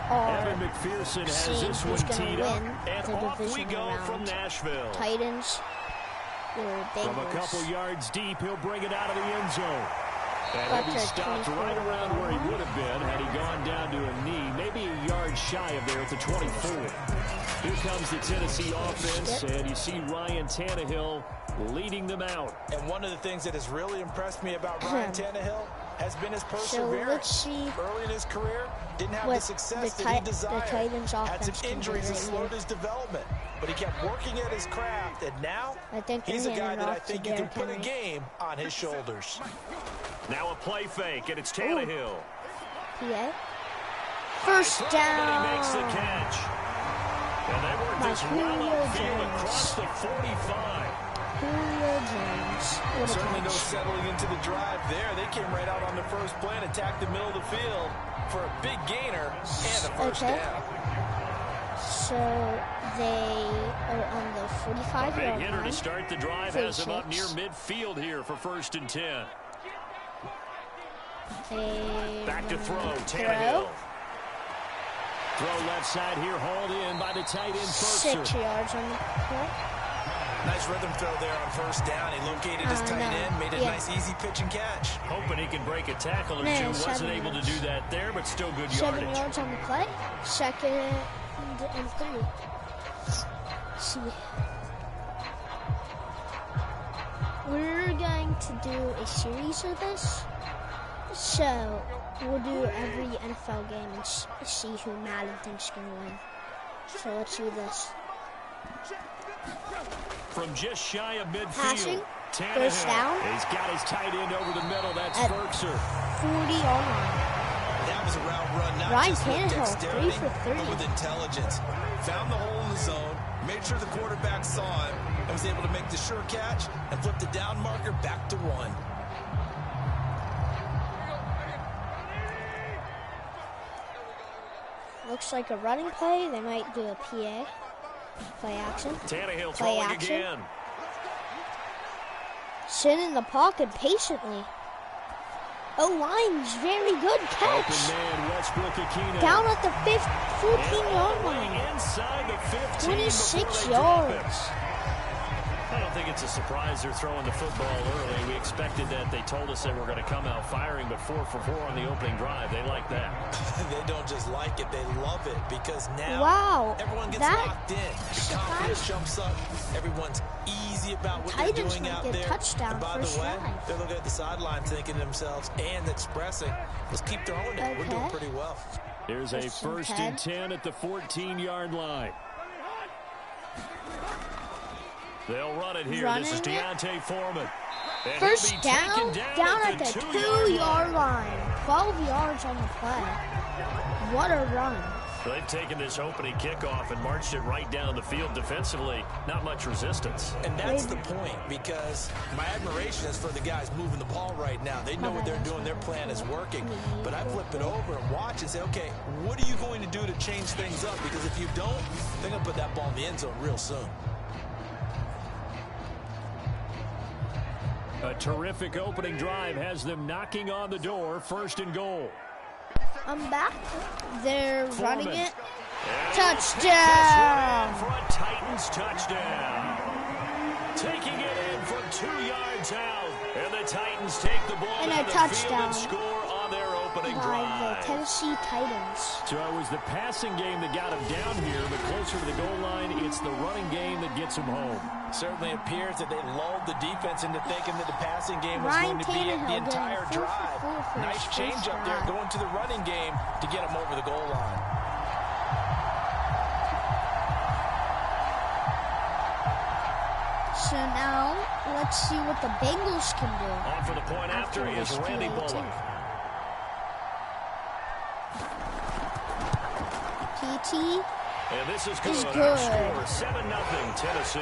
are McPherson has seeing this who's one going teed to up, win and the off we division go from round. Nashville. Titans or Bengals. From a couple yards deep, he'll bring it out of the end zone. And Got he'll be to stopped 24 right around where he line. would have been had he gone down to a knee, maybe a yard shy of there at the 24. Here comes the Tennessee offense, and you see Ryan Tannehill leading them out. And one of the things that has really impressed me about Ryan Tannehill has been his perseverance. So let's see. Early in his career, didn't have the success the that he desired. The Titans had offense some injuries that slowed his development, but he kept working at his craft, and now he's a guy that I think you can put a game on his shoulders. Now a play fake, and it's Tannehill. PA. First down. He makes the catch. And they work this well upfield across the 45. Julio Jones. Certainly no settling into the drive there. They came right out on the first play and attacked the middle of the field for a big gainer and a first down. So they are on the 45-yard line. Big hitter to start the drive has him up near midfield here for 1st and 10. Back to throw, Tannehill. Throw left side here, hauled in by the tight end, Firkser. 6 yards on the play. Nice rhythm throw there on first down. He located his tight end, made a nice easy pitch and catch. Hoping he can break a tackle or two. Wasn't able to do that there, but still good yardage. 7 yards on the play. 2nd and 3. See. We're going to do a series of this. So we'll do every NFL game and see who Madden thinks is going to win. So let's do this. From just shy of midfield. Passing. First down. He's got his tight end over the middle. That's Firkser. 40-yard line. That was a route run, not Ryan just with Tannehill, dexterity, 3 for 30. but with intelligence. Found the hole in the zone, made sure the quarterback saw him, and was able to make the sure catch and flip the down marker back to 1. Looks like a running play. They might do a PA. Play action. Tannehill throwing again. Sit in the pocket patiently. O-line's very good catch. Man, down at the 14-yard line. Inside the 15. 26 yards. I don't think it's a surprise they're throwing the football early. We expected that. They told us they were going to come out firing, but 4 for 4 on the opening drive. They like that. They don't just like it, they love it, because now everyone gets locked in. The confidence jumps up. Everyone's easy about what they're doing out there. Touchdown and by the way, they're looking at the sideline thinking to themselves and expressing, let's keep throwing it. We're doing pretty well. Here's a 1st and 10 at the 14-yard line. They'll run it here. This is Deontay Foreman. And first down at the 2-yard line. 12 yards on the play. What a run. They've taken this opening kickoff and marched it right down the field defensively. Not much resistance. And that's the point, because my admiration is for the guys moving the ball right now. They know what they're doing. Their plan is working. But I flip it over and watch and say, okay, what are you going to do to change things up? Because if you don't, they're going to put that ball in the end zone real soon. A terrific opening drive has them knocking on the door. 1st and goal. I'm back. They're running it. And touchdown! Front Titans touchdown. Taking it in from 2 yards out. And the Titans take the ball and down a touchdown the field and score on their opening drive. By the Tennessee Titans. So it was the passing game that got him down here, but closer to the goal line, it's the running game that gets him home. Certainly appears that they lulled the defense into thinking that the passing game was going to be the entire drive. Nice change up there going to the running game to get him over the goal line. So now, let's see what the Bengals can do. On for the point after is Randy Bullock. PT. And this is good. Score 7-0 Tennessee.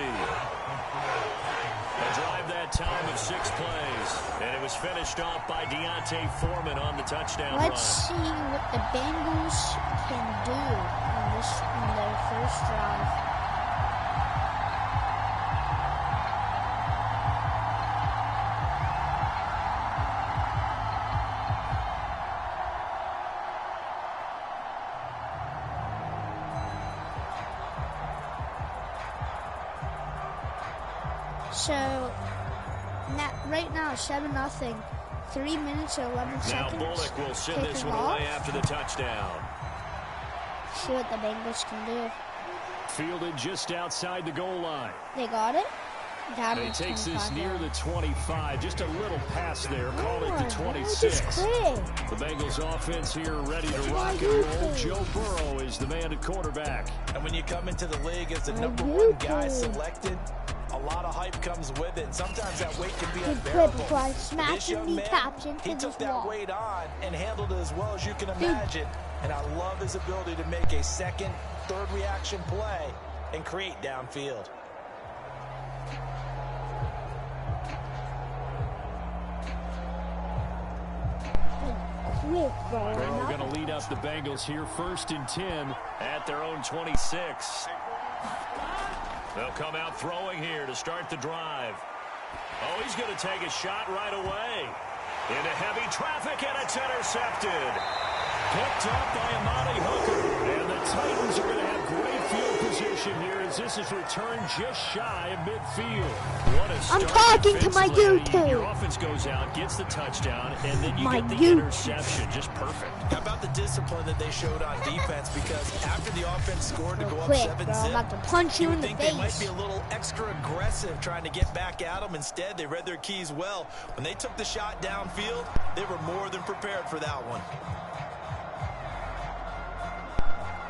A drive that time of 6 plays. And it was finished off by Deontay Foreman on the touchdown run. Let's see what the Bengals can do in their first drive. So, right now, 7-0. 3 minutes and 11 seconds. Now Bullock will send this one away after the touchdown. See what the Bengals can do. Fielded just outside the goal line. They got it. And he takes this near the 25. Just a little pass there. Called it the 26. The Bengals offense here ready to rock and roll. Joe Burrow is the man at quarterback. And when you come into the league as the #1 guy selected, a lot of hype comes with it. Sometimes that weight can be unbearable. This young man, he took that weight on and handled it as well as you can imagine. And I love his ability to make a second, third reaction play and create downfield. Burrow going to lead up the Bengals here, 1st and 10 at their own 26. They'll come out throwing here to start the drive. Oh, he's going to take a shot right away. Into heavy traffic, and it's intercepted. Picked up by Amani Hooker. And the Titans are going to have great field position here as this is returned just shy of midfield. What a start. I'm talking to my YouTube. Your offense goes out, gets the touchdown, and then you get the interception. Just perfect. How about the discipline that they showed on defense? Because after the offense scored to go up 7-0, I'm about to punch you in the face. They might be a little extra aggressive trying to get back at them. Instead, they read their keys well. When they took the shot downfield, they were more than prepared for that one.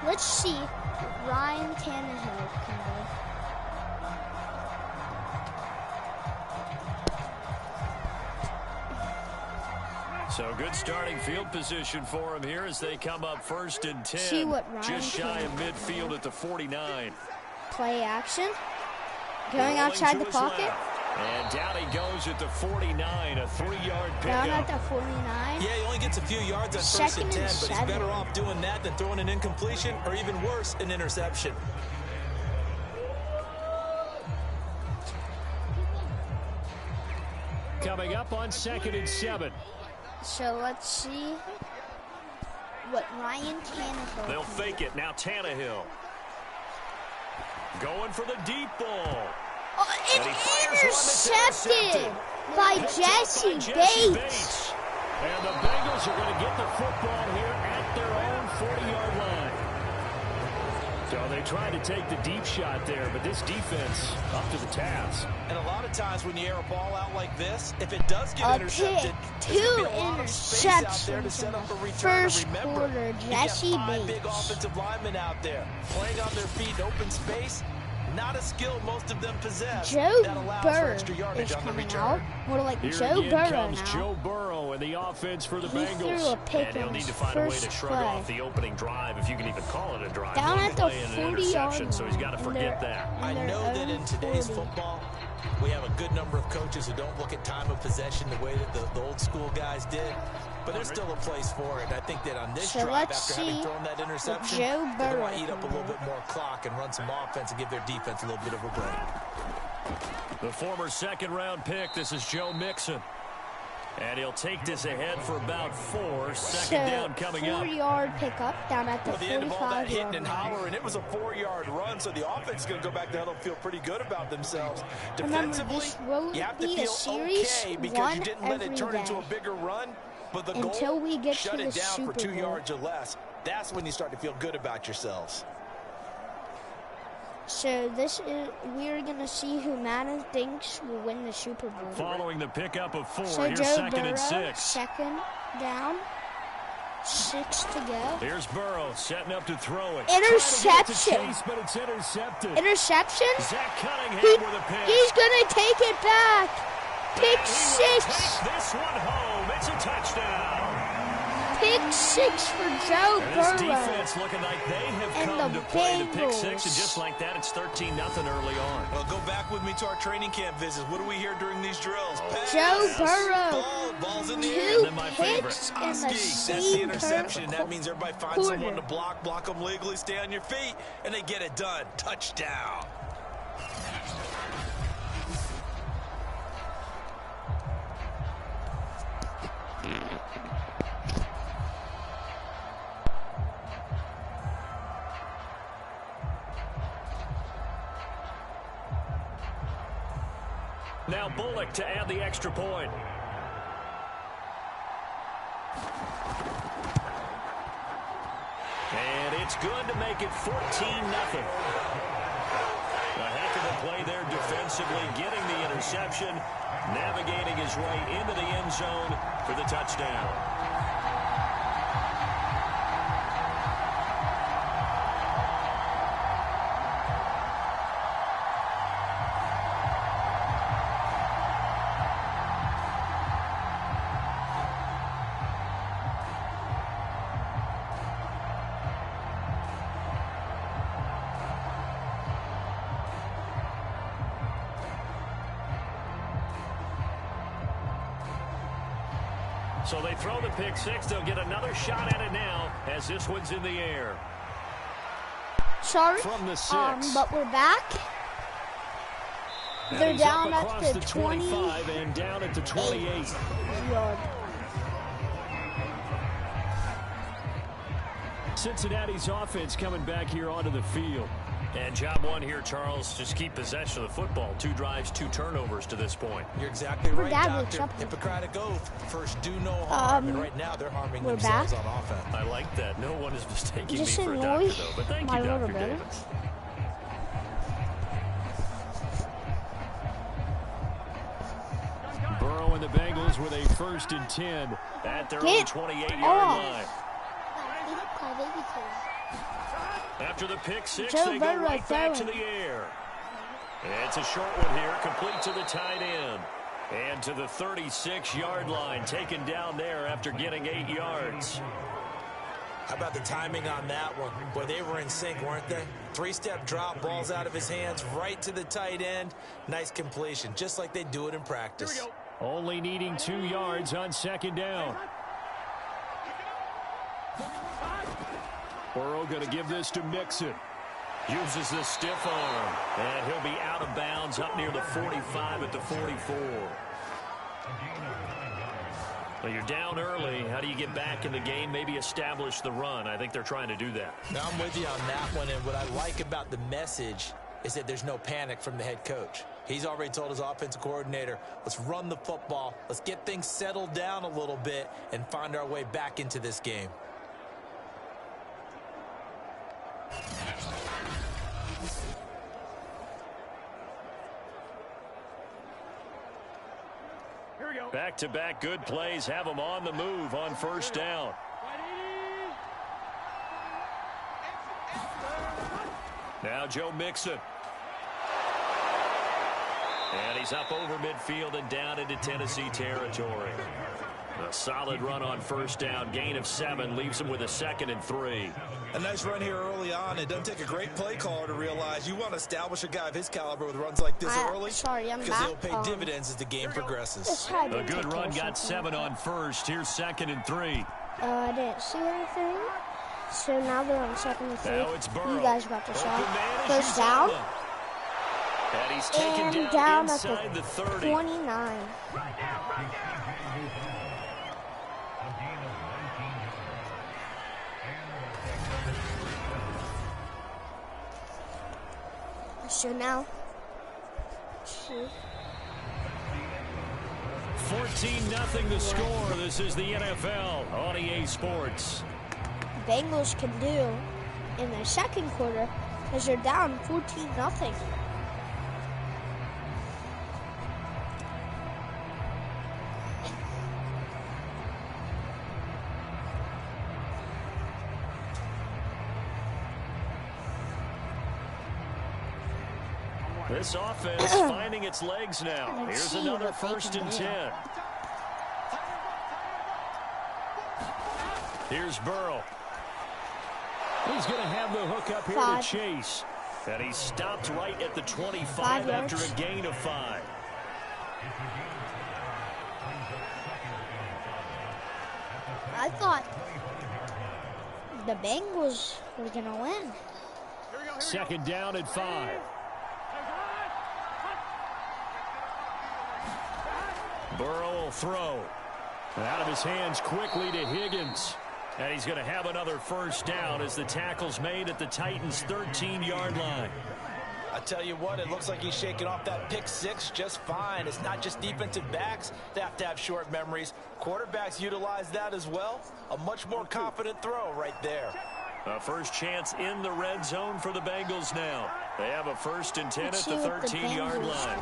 Let's see what Ryan Tannehill can do. So good starting field position for him here as they come up 1st and 10. See what Ryan just shy of midfield at the 49. Play action. Going outside the pocket. Left. And down he goes at the 49, a 3-yard pickup. Down at the 49. Yeah, he only gets a few yards on 1st and 10, but he's better off doing that than throwing an incompletion or even worse, an interception. Coming up on 2nd and 7. So let's see what Ryan Tannehill. They'll fake it. Now Tannehill. Going for the deep ball. It's intercepted by Jesse Bates. And the Bengals are going to get the football here at their own 40-yard line. So they tried to take the deep shot there, but this defense up to the task. And a lot of times when you air a ball out like this, if it does get intercepted, there's going to be a lot of space out there to set up a return. First quarter, Jesse Bates. 5 big offensive linemen out there playing on their feet in open space. Not a skill most of them possess. Joe Burrow is coming out. More like Joe Burrow now. Joe Burrow and the offense for the Bengals. Threw a pick and he'll need to find a way to shrug off the opening drive, if you can even call it a drive. Down at the 40-yard line. So he's got to forget that. I know that in today's football, we have a good number of coaches who don't look at time of possession the way that the old school guys did. But there's still a place for it. I think that on this drive, after having thrown that interception, they're going to eat up a little bit more clock and run some offense and give their defense a little bit of a break. The former 2nd-round pick, this is Joe Mixon. And he'll take this ahead for about 4. Second down coming up. 4-yard pickup down at the 45-yard line. The end of all that hitting and hollering, it was a 4-yard run, so the offense is going to go back there and feel pretty good about themselves. Defensively, you have to feel okay because you didn't let it turn into a bigger run. But the goal, we get shut to it down Super for 2 Bowl. yards or less. That's when you start to feel good about yourselves. So we're going to see who Madden thinks will win the Super Bowl. Following the pickup of 4, so here's Joe 2nd Burrow, and 6. 2nd down, 6 to go. Here's Burrow setting up to throw it. Interception. Chase, but it's intercepted. Interception. Zach Cunningham with a pick. He's going to take it back. Pick 6. Take this one home. It's a touchdown. Pick 6 for Joe Burrow. This defense looking like they have come to play the pick 6, and just like that, it's 13-0 early on. Well, go back with me to our training camp visits. What do we hear during these drills? Pass, Joe Burrow. Balls in the air. 2 picks in the That's the interception. That means everybody finds someone to block them legally, stay on your feet, and they get it done. Touchdown. Now Bullock to add the extra point. And it's good to make it 14-0. A heck of a play there defensively, getting the interception, navigating his way into the end zone for the touchdown. So they throw the pick six. They'll get another shot at it now as this one's in the air. Sorry, from the 6. but we're back. And They're down up at across the 25 and down at the 28. Yard. Cincinnati's offense coming back here onto the field. And job one here, Charles, just keep possession of the football. 2 drives, 2 turnovers to this point. You're exactly right, Doctor. Hippocratic oath. First, do no harm. And right now, they're harming themselves on offense. I like that. No one is mistaking Just me for a doctor, though. But thank you, Dr. Davis. Burrow and the Bengals with a 1st and 10 at their own 28-yard line. After the pick six, they go right back to the air. It's a short one here, complete to the tight end. And to the 36-yard line, taken down there after getting 8 yards. How about the timing on that one? Boy, they were in sync, weren't they? 3-step drop, balls out of his hands, right to the tight end. Nice completion, just like they do it in practice. Only needing 2 yards on 2nd down. Burrow going to give this to Mixon. Uses the stiff arm. And he'll be out of bounds up near the 45 at the 44. Well, you're down early. How do you get back in the game? Maybe establish the run. I think they're trying to do that. Now, I'm with you on that one. And what I like about the message is that there's no panic from the head coach. He's already told his offensive coordinator, let's run the football. Let's get things settled down a little bit and find our way back into this game. Back-to-back good plays have them on the move on 1st down. Now Joe Mixon. And he's up over midfield and down into Tennessee territory. A solid run on 1st down. Gain of 7 leaves him with a 2nd and 3. A nice run here early on. It doesn't take a great play caller to realize you want to establish a guy of his caliber with runs like this early. Because he'll pay dividends as the game progresses. A good run got 7 on 1st. Here's 2nd and 3. I didn't see anything. So now they're on 2nd and 3. Now it's Burrow. You guys got the shot. 1st down. And he's taken And down inside at the 30. 29. So now, 14-0 the score. This is the NFL on EA Sports. Bengals can do in the 2nd quarter because they're down 14-0. This offense finding its legs now. Here's another 1st and 10. Here's Burrow. He's going to have the hook up here to Chase. And he stopped right at the 25 after a gain of 5. I thought the Bengals were going to win. 2nd down at 5. Burrow will throw. Out of his hands quickly to Higgins. And he's going to have another 1st down as the tackle's made at the Titans' 13-yard line. I tell you what, it looks like he's shaking off that pick six just fine. It's not just defensive backs that have to have short memories. Quarterbacks utilize that as well. A much more confident throw right there. A first chance in the red zone for the Bengals now. They have a 1st and 10 at the 13-yard line.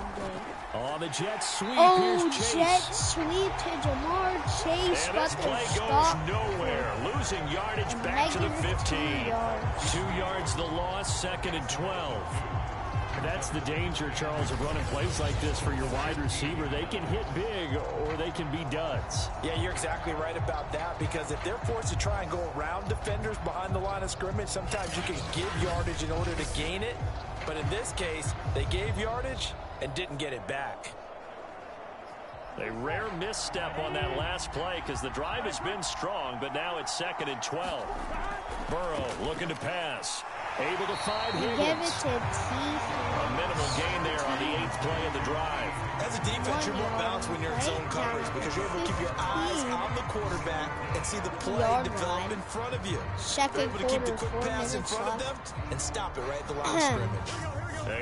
Oh, the jet sweep. Oh, Here's Chase. jet sweep to Jamar Chase, And but this play they're goes stopped. nowhere. Losing yardage back to the 15. 2 yards the loss, 2nd and 12. That's the danger, Charles, of running plays like this for your wide receiver. They can hit big or they can be duds. Yeah, you're exactly right about that, because if they're forced to try and go around defenders behind the line of scrimmage, sometimes you can give yardage in order to gain it. But in this case, they gave yardage and didn't get it back. A rare misstep on that last play because the drive has been strong, but now it's 2nd and 12. Burrow looking to pass. Able to find Higgins. Give it to T. A minimal gain there on the 8th play of the drive. As a defense, you're more balanced when you're in zone coverage because you're able to keep your eyes on the quarterback and see the play develop in front of you. Second You're able to keep the quarter, quick 4 pass in minutes front of them left. and stop it right at the line of scrimmage.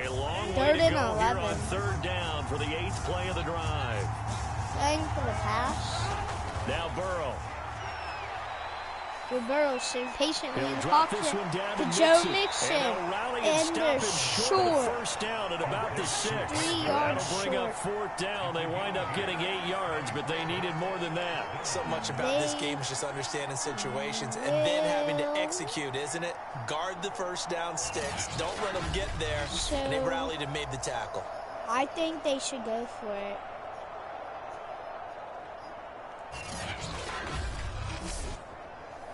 A long way Third to and go here 11. on 3rd down for the 8th play of the drive. Going for the pass. Now Burrow. With Burrow sitting patiently in He'll the drop pocket this one down to to Joe Mixon. Mixon. And they'll rally and And they're stop him short of the short. 1st down at about the 6. 3 yards That'll bring up short. 4th down. They wind up getting 8 yards, but they needed more than that. So much about this game is just understanding situations and then having to execute, isn't it? Guard the 1st down sticks. Don't let them get there. And they rallied and made the tackle. I think they should go for it.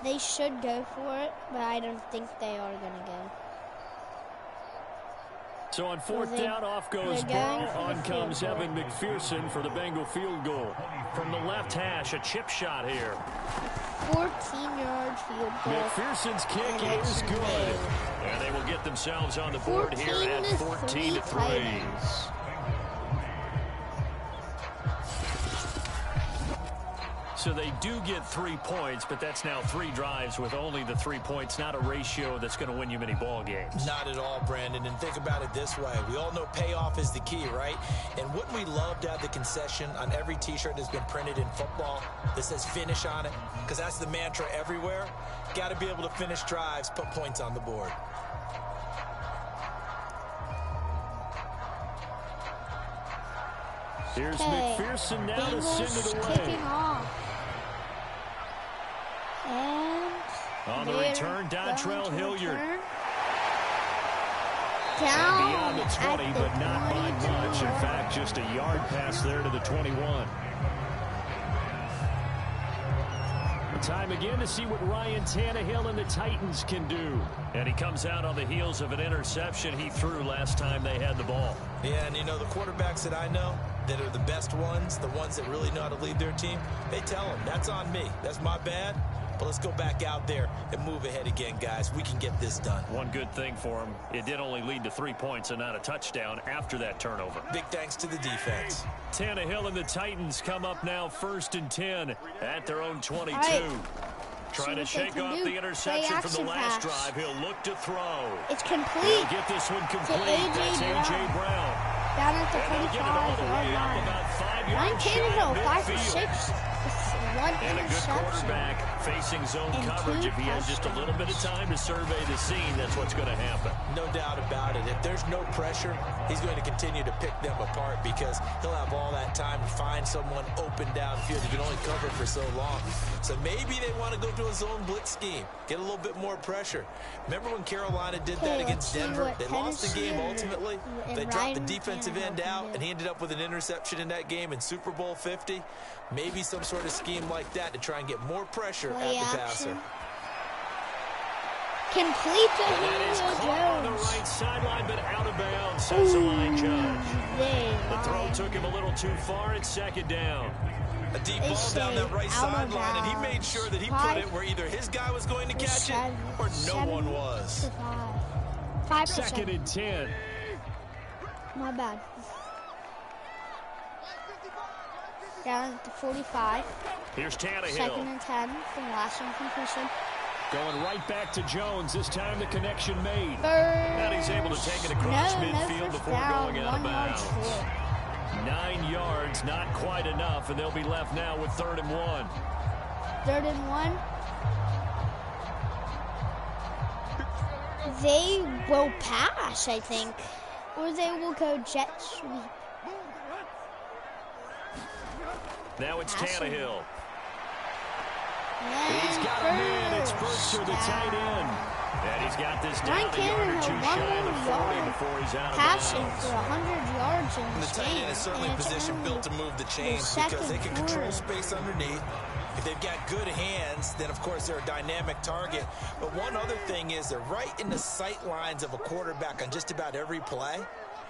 They should go for it, but I don't think they are going to go. So on 4th they- down, off goes they're going Burrow. for On the comes field goal. Evan McPherson for the Bengal field goal. From the left hash, a chip shot here. 14-yard field goal. McPherson's kick And is it's good. made. And they will get themselves on the board here at 14 to 3. Titans. So they do get 3 points, but that's now 3 drives with only the 3 points, not a ratio that's going to win you many ball games. Not at all, Brandon. And think about it this way. We all know payoff is the key, right? And wouldn't we love to have the concession on every T-shirt that's been printed in football that says finish on it? Because that's the mantra everywhere. Got to be able to finish drives, put points on the board. Here's McPherson now to send it Bengals away. kicking off. And On the they're return, Dontrell going to Hilliard. return. And Down beyond the 20, at the but not by 22 much. In yard fact, just a yard pass there to the 21. Time again to see what Ryan Tannehill and the Titans can do. And he comes out on the heels of an interception he threw last time they had the ball. Yeah, and you know, the quarterbacks that I know that are the best ones, the ones that really know how to lead their team, they tell them, that's on me. That's my bad. But let's go back out there and move ahead again, guys. We can get this done. One good thing for him, it did only lead to 3 points and not a touchdown after that turnover. Big thanks to the defense. Tannehill and the Titans come up now 1st and 10 at their own 22. right. Trying to See what shake they can off do. the interception from the Play last action pass. drive. He'll look to throw. It's He'll complete. get this one complete. A.J. That's A.J. Brown. Down at the And they'll get it all the 45-yard way up line. about 5 Ryan yards shy Tannehill, of 5 for midfield. 6. One And a good interception. quarterback facing zone And coverage. 2 If he has just a little bit of time to survey the scene, that's what's going to happen. No doubt about it. If there's no pressure, he's going to continue to pick them apart because he'll have all that time to find someone open downfield. He can only cover for so long. So maybe they want to go to a zone blitz scheme, get a little bit more pressure. Remember when Carolina did that Okay, let's against see Denver? what They lost the game Tennessee ultimately. and They dropped the Ryan defensive Tannehill end can out, do. and he ended up with an interception in that game in Super Bowl 50. Maybe some sort of scheme like that to try and get more pressure Play at the action. passer. Complete to And that is Julio caught on the Jones. right sideline, but out of bounds, says the line judge. The throw They took him a little too far. It's 2nd down. A deep They ball down that right say out of sideline, and he made bounds. sure that he put it where either his guy was going to catch it or no one was. 5 2nd and 10. My bad. Down at the 45. Here's 2nd Tannehill. and 10 from last incompletion. Going right back to Jones. This time the connection made. And he's able to take it across midfield before going out of bounds. 9 yards, not quite enough, and they'll be left now with 3rd and 1. 3rd and 1. They will pass, I think, or they will go jet sweep. Now it's Tannehill. And he's got a man. It's Burks to the tight end. And he's got this down a yard or two shy of the 40 before he's out of passing bounds. for 100 yards in And the this tight game. end is certainly in position built to move the chains because they can control space underneath. If they've got good hands, then of course they're a dynamic target. But one other thing is they're right in the sight lines of a quarterback on just about every play.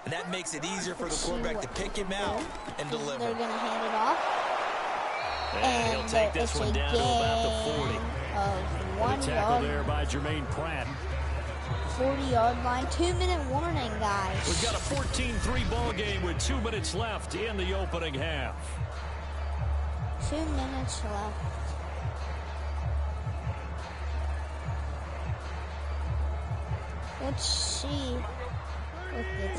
And that makes it easier for the quarterback to pick him out and deliver. They're going to hand it off. And he'll take this one down to about the 40. Of 1 tackle yard. there by Jermaine Pratt. 40-yard line. 2-minute warning, guys. We've got a 14-3 ball game with 2 minutes left in the opening half. 2 minutes left. Let's see.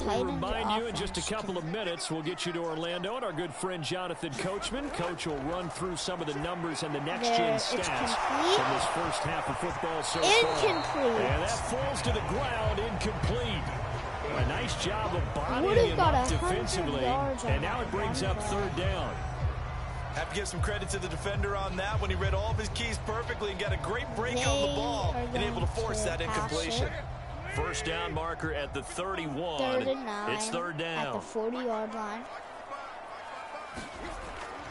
We'll remind you in just a couple of minutes, we'll get you to Orlando and our good friend Jonathan Coachman. Coach will run through some of the numbers and the next-gen stats from this first half of football so far. And that falls to the ground, incomplete. A nice job of bodying him up defensively, and now it brings up 3rd down. Have to give some credit to the defender on that when he read all of his keys perfectly and got a great break on the ball and able to force that incompletion. First down marker at the 31. 3rd and 9. It's 3rd down. At the 40-yard line.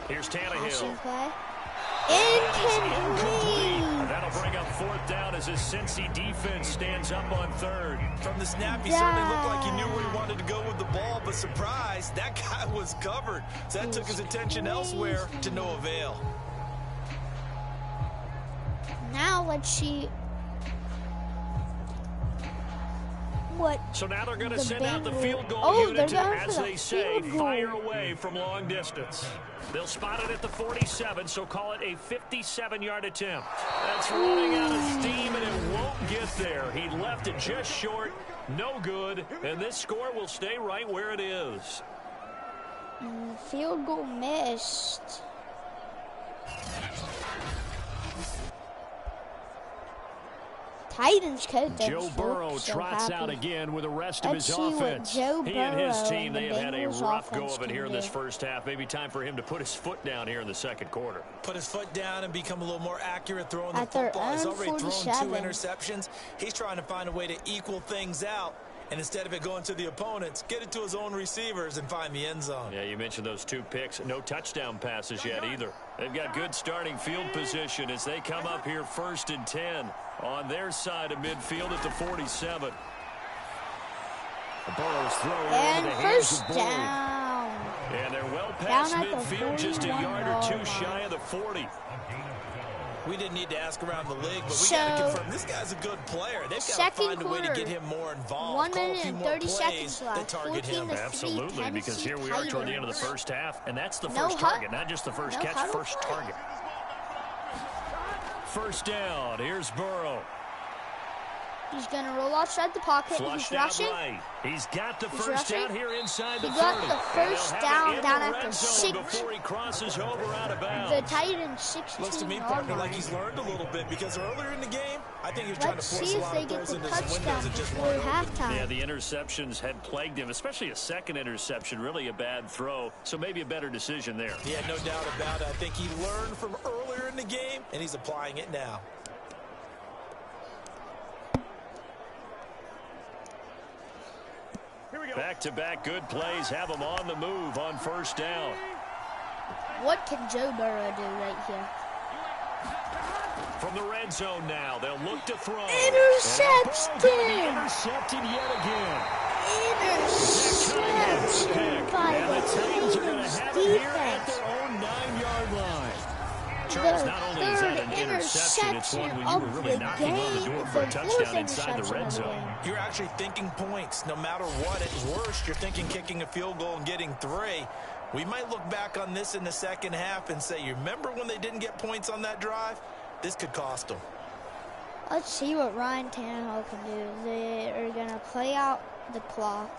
Here's Tannehill. Incomplete. That'll bring up 4th down as his Cincy defense stands up on 3rd. From the snap, he certainly looked like he knew where he wanted to go with the ball, but surprise, that guy was covered. So that took his attention elsewhere to no avail. Now let's see what. So now they're going to send out the field goal unit to, as they say, fire away from long distance. They'll spot it at the 47, so call it a 57-yard attempt. That's running out of steam, and it won't get there. He left it just short, no good, and this score will stay right where it is. Field goal missed. Titans coach Joe Burrow trots out again with the rest of his offense. He and his team, they have had a rough go of it here in this first half. Maybe time for him to put his foot down here in the second quarter. Put his foot down and become a little more accurate throwing the football. He's already thrown 2 interceptions. He's trying to find a way to equal things out. And instead of it going to the opponents, get it to his own receivers and find the end zone. Yeah, you mentioned those 2 picks. No touchdown passes yet either. They've got good starting field position as they come up here 1st and 10 on their side of midfield at the 47. Burrow's throw into the hands of Boyd. And they're well past midfield, just a yard or 2 shy of the 40. We didn't need to ask around the league, but we got to confirm this guy's a good player. They've got to find a way to get him more involved. 1 minute and 30 seconds left. Target him. Absolutely, because here we are toward the end of the first half, and that's the first target, not just the first catch, first target. First down, here's Burrow. He's going to roll outside the pocket. Flushed He's rushing. Right. He's got the first down here inside the 30. He got the first down at the 6. Before he crosses over out of bounds. The Titans 16. Looks to me, partner, like he's learned a little bit because earlier in the game, I think he was trying to force a lot of throws into his windows and just run halftime. Yeah, the interceptions had plagued him, especially a second interception, really a bad throw. So maybe a better decision there. Yeah, no doubt about it. I think he learned from earlier in the game, and he's applying it now. Back-to-back good plays have him on the move on first down. What can Joe Burrow do right here? From the red zone now, they'll look to throw. Intercepted! Intercepted yet again. Interception by the Titans are going to have it here at defense. their own 9-yard line. Charles, not only is that an interception, it's one when you were really knocking on the door for a touchdown inside the red zone. You're actually thinking points. No matter what, at worst, you're thinking kicking a field goal and getting 3. We might look back on this in the second half and say, you remember when they didn't get points on that drive? This could cost them. Let's see what Ryan Tannehill can do. They are going to play out the clock.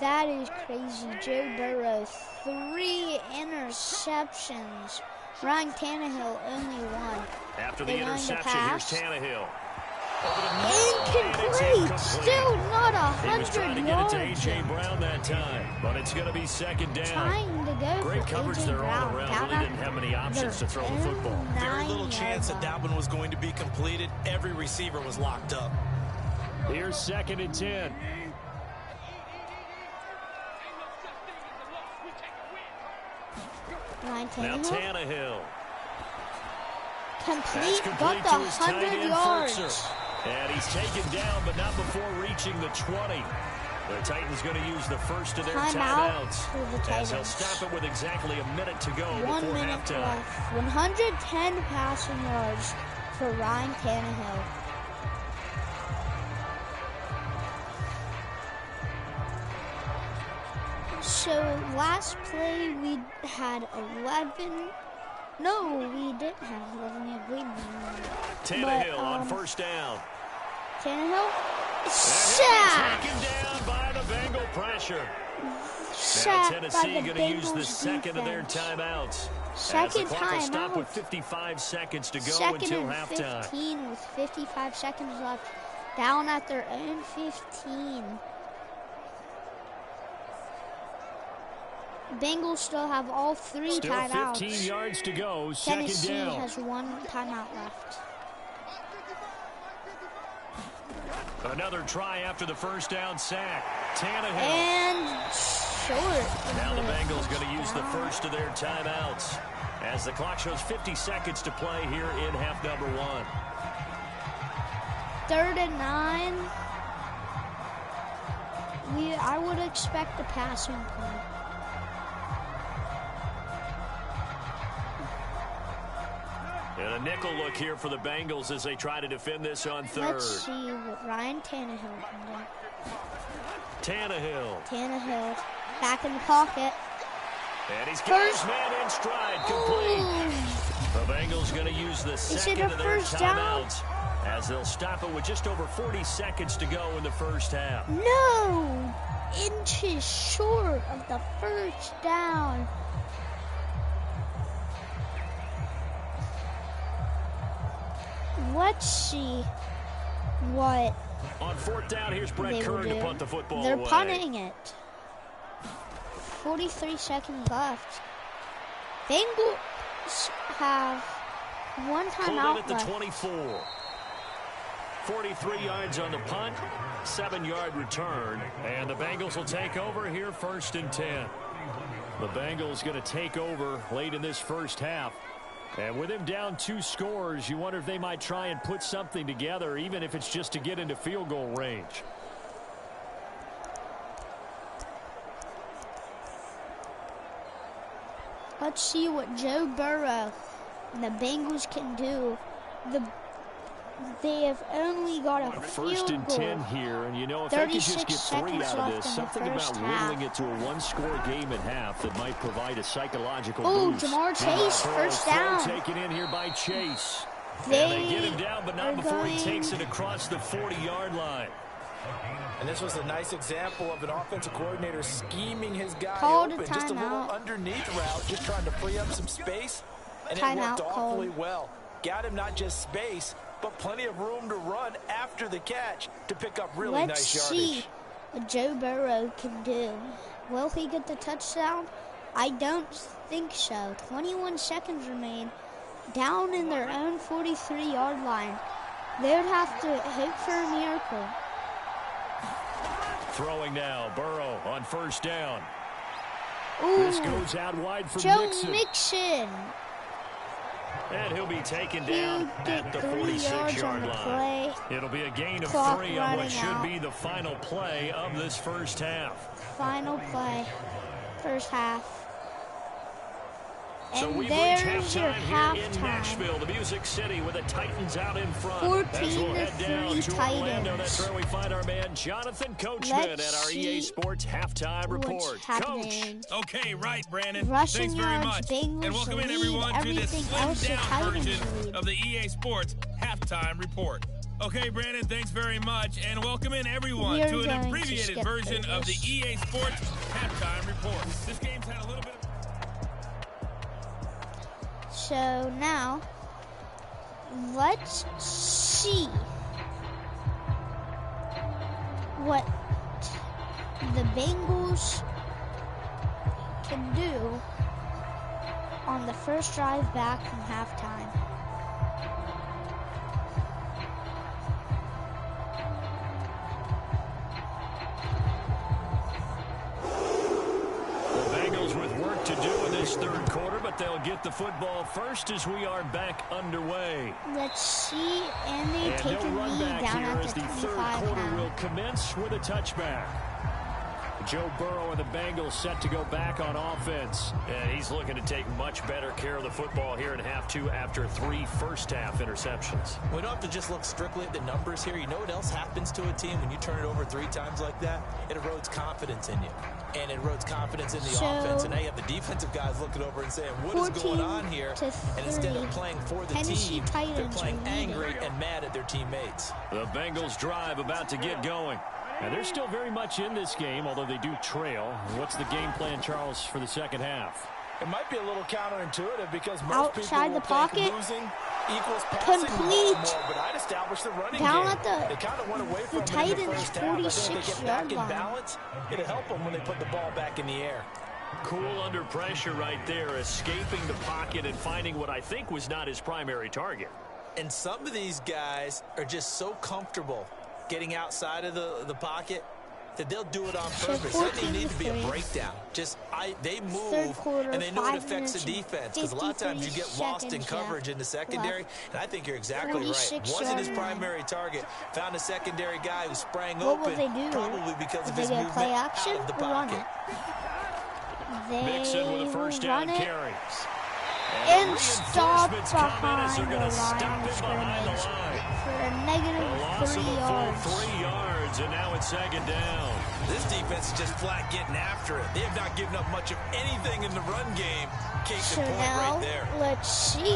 That is crazy. Joe Burrow, 3 interceptions. Ryan Tannehill only 1. After the interception, here's Tannehill. Incomplete. Still not 100 yards. He was trying to get it to A.J. Brown that time, but it's going to be second down. Trying to go Great for coverage A.J. there Brown. all around. Really didn't have many options to throw the football. Very little chance that one was going to be completed. Every receiver was locked up. Here's 2nd and 10. Ryan Now Tannehill. Tannehill. Complete, got the 100 yards. And he's taken down, but not before reaching the 20. The Titans going to use the first of their timeouts. As he'll stop it with exactly a minute to go before halftime. Left. 110 passing yards for Ryan Tannehill. So last play we had 11. No, we didn't have 11. Tannehill on first down. Tannehill. Sack. Taken down by the Bengal pressure. Sack now by Tennessee the going to use the Bengals second of their defense. timeouts. Second As the clock will stop timeout. with 55 seconds to go Second until and halftime. 15 with 55 seconds left. Down at their own 15. Bengals still have all 3 Still timeouts. 15 yards to go. Second Tennessee down. has 1 timeout left. Another try after the first down sack. Tannehill. And short. Now the Bengals going to use the first of their timeouts as the clock shows 50 seconds to play here in half number 1. 3rd and 9. I would expect a passing play. And a nickel look here for the Bengals as they try to defend this on 3rd. Let's see what Ryan Tannehill can do. Tannehill back in the pocket. And he's got his man in stride, complete. The Bengals going to use the second of their timeouts as they'll stop it with just over 40 seconds to go in the first half. No! Inches short of the first down. Let's see what on 4th down, here's Brett Kern to punt the football They're away. punting it. 43 seconds left. Bengals have 1 timeout at the left. 24. 43 yards on the punt, 7-yard return, and the Bengals will take over here 1st and 10. The Bengals going to take over late in this first half. And with him down 2 scores, you wonder if they might try and put something together, even if it's just to get into field goal range. Let's see what Joe Burrow and the Bengals can do. They have only got a field 1st and goal. 10 here, and you know, if they could just get 3 out of this, something about whittling it to a 1-score game at half that might provide a psychological boost. Jamar Chase, first down. Taken in here by Chase. They and they get him down, but not before he takes it across the 40-yard line. And this was a nice example of an offensive coordinator scheming his guy Called open. a Just a little timeout. underneath route, just trying to free up some space. And it Timeout worked awfully called. well. Got him not just space, but plenty of room to run after the catch to pick up really nice yardage. Let's see what Joe Burrow can do. Will he get the touchdown? I don't think so. 21 seconds remain. Down in their own 43-yard line. They would have to hope for a miracle. Throwing now, Burrow on 1st down. Ooh, This goes out wide for Joe Mixon. Mixon. And he'll be taken down at the 46-yard line. It'll be a gain of 3 on what should be the final play of this first half. Final play, first half. So And we've there's reached your halftime here in halftime. Nashville, the Music City, with the Titans out in front. 14-3 to Orlando. That's where we find our man Jonathan Coachman at our EA Sports halftime report. Coach. Okay, right, Brandon. Rushing Thanks very yards, much. Bengals And welcome in, lead, everyone, to this everything slimmed else the down Titans version lead. of the EA Sports halftime report. Okay, Brandon, thanks very much. And welcome in, everyone, to an abbreviated version of the EA Sports halftime report. This game's had a little bit of... So now, let's see what the Bengals can do on the first drive back from halftime. With work to do in this third quarter, but they'll get the football first as we are back underway. Let's see, and they take a run lead back down here at as the the third 25 quarter now. will commence with a touchback. Joe Burrow and the Bengals set to go back on offense. And he's looking to take much better care of the football here in half two after 3 first-half interceptions. We don't have to just look strictly at the numbers here. You know what else happens to a team when you turn it over 3 times like that? It erodes confidence in you. And it erodes confidence in the offense. And now you have the defensive guys looking over and saying, what is going on here? And instead of playing for the team, they're playing angry and mad at their teammates. The Bengals drive about to get going. And they're still very much in this game, although they do trail. What's the game plan, Charles, for the second half? It might be a little counterintuitive because most Outside people the pocket, losing equals passing complete. more, but I'd establish the running Down game. at the, they kind of went away from the it in the Titans' first half. I think they get 46-yard back in line. balance. It'll help them when they put the ball back in the air. Cool under pressure right there, escaping the pocket and finding what I think was not his primary target. And some of these guys are just so comfortable getting outside of the pocket that they'll do it on purpose. Doesn't need to be a breakdown. They move, and they know it affects the defense. Because a lot of times you get lost in coverage in the secondary, and I think you're exactly right. Wasn't his primary target. Found a secondary guy who sprang open, probably because of his movement out of the pocket. Mixon with a first down carry. And stop behind the line of scrimmage for a negative 3 yards. 3 yards, and now it's second down. This defense is just flat getting after it. They have not given up much of anything in the run game. Case in point right there. Let's see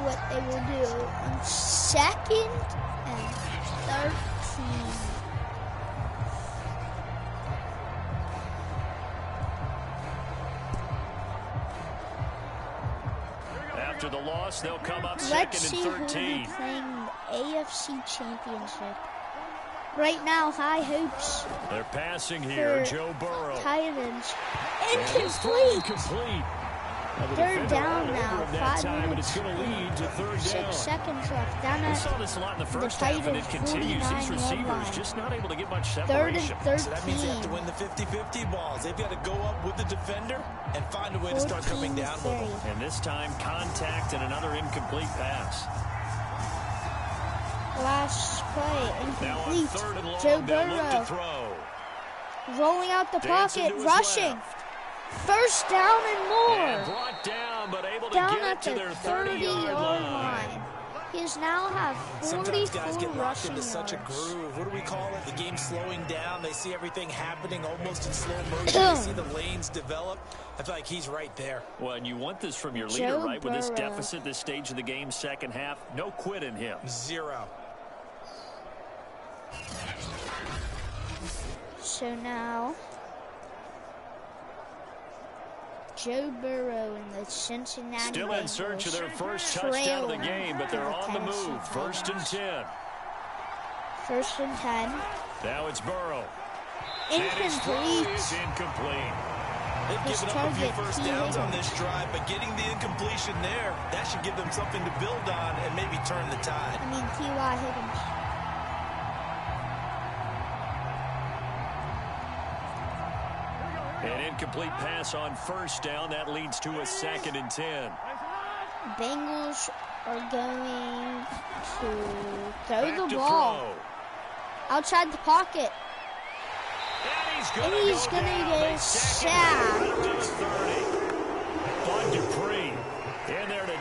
what they will do on 2nd and 13. After the loss, they'll come up Let's 2nd see and who will 13. be playing the AFC Championship. Right now, high hopes. They're passing here, Joe Burrow. Titans. Incomplete. Third down now. 5 time, minutes. But it's going to lead to third 6 down. seconds left. Down We at saw this a lot in the first the half, and it Titans' continues. These 49-yard receivers line. just not able to get much 3rd separation. and 13. So that means they have to win the 50-50 balls. They've got to go up with the defender and find a way to start coming down with them. And this time, contact and another incomplete pass. Last play, Now on incomplete. 3rd and long, Joe they'll look to Burrow throw. rolling out the Dancing pocket, to his rushing. left. First down and And more. brought down, but able to Down get at it to the their 30-yard 30-yard line. He's now have Sometimes 44 guys get locked rushing into such a yards. groove. What do we call it? The game's slowing down. They see everything happening almost in slow motion. They see the lanes develop. I feel like he's right there. Well, and you want this from your leader, Joe right? With this Burrow. deficit, this stage of the game, second half, no quit in him. 0. So now, Joe Burrow and the Cincinnati Still in search of their first Bengals touchdown of the trail game, but they're the on the Tennessee move. 1st and Titans. 10. 1st and 10. Now it's Burrow. Incomplete. Is incomplete. They've His given up a few target, first T. downs on Higgins. this drive, but getting the incompletion there, that should give them something to build on and maybe turn the tide. I mean, T.Y. Higgins. An incomplete pass on 1st down. That leads to a 2nd and 10. Bengals are going to throw Back the to ball throw. outside the pocket. And He's going to get sacked. Bud Dupree.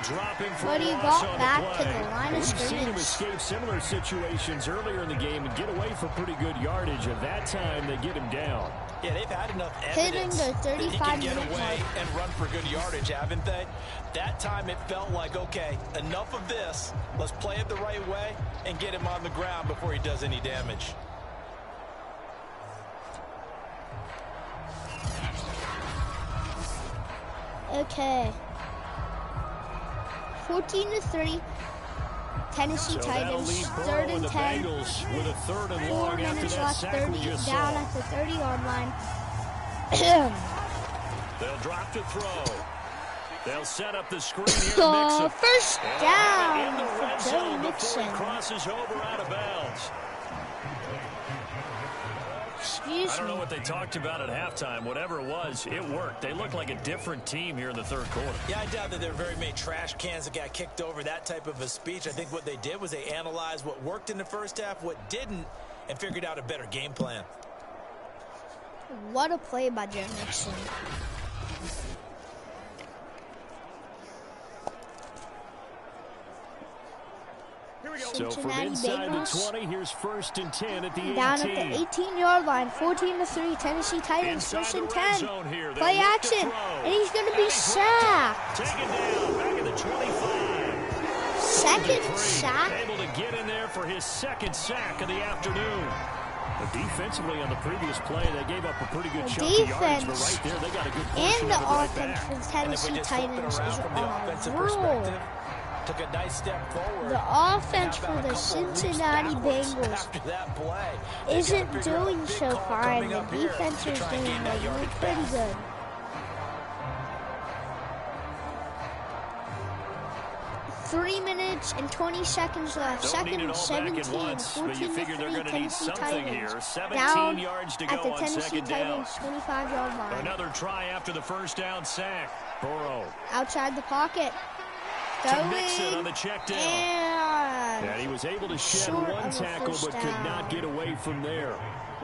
drop him for But he loss got on back the to play. the line of We've seen him scrimmage. escape similar situations earlier in the game and get away for pretty good yardage. At that time, they get him down. Yeah, they've had enough Hitting evidence the that he can get 35-minute away mark. and run for good yardage, haven't they? That time it felt like, okay, enough of this. Let's play it the right way and get him on the ground before he does any damage. Okay. 14-3. Tennessee Titans, 3rd and 10. Bengals with a 3rd and 4 long after minutes that left, sack 30 we just down saw. at the 30-yard line. They'll drop to throw. They'll set up the screen here to Mixon. First In down the for red Joe zone before Mixon. he crosses over out of bounds. Excuse I don't know me. what they talked about at halftime. Whatever it was, it worked. They look like a different team here in the 3rd quarter. Yeah, I doubt that there are very many trash cans that got kicked over, that type of a speech. I think what they did was they analyzed what worked in the first half, what didn't, and figured out a better game plan. What a play by Joe Mixon. So from inside the 20, here's 1st and 10 at the 18. Down at the 18-yard line, 14-3, Tennessee Titans, Inside 1st the and red 10. zone here. They'll Play look to action, throw. and he's going to be sacked. Taken down back at the 25. Second sack. Able to get in there for his 2nd sack of the afternoon. But defensively on the previous play, they gave up a pretty good chunk of yardage, but right there they got a good portion And the of it right offense back. for the Tennessee Titans is from the on offensive a roll. perspective, took a nice step forward. The offense for the Cincinnati Bengals after that play isn't doing so fine. The defense is doing like pretty good. 3 minutes and 20 seconds left. Don't Second need it and all 17, back at once, but you figure they're 14-3 going to need Tennessee something Titans. here. 17 Down yards to at go the on Tennessee 2nd down. Titans 25-yard line. Another try after the 1st down sack. Burrow Outside the pocket. to Mixon on Going the check down. and And he was able to shed short one of a tackle, first but could not down. get away from there.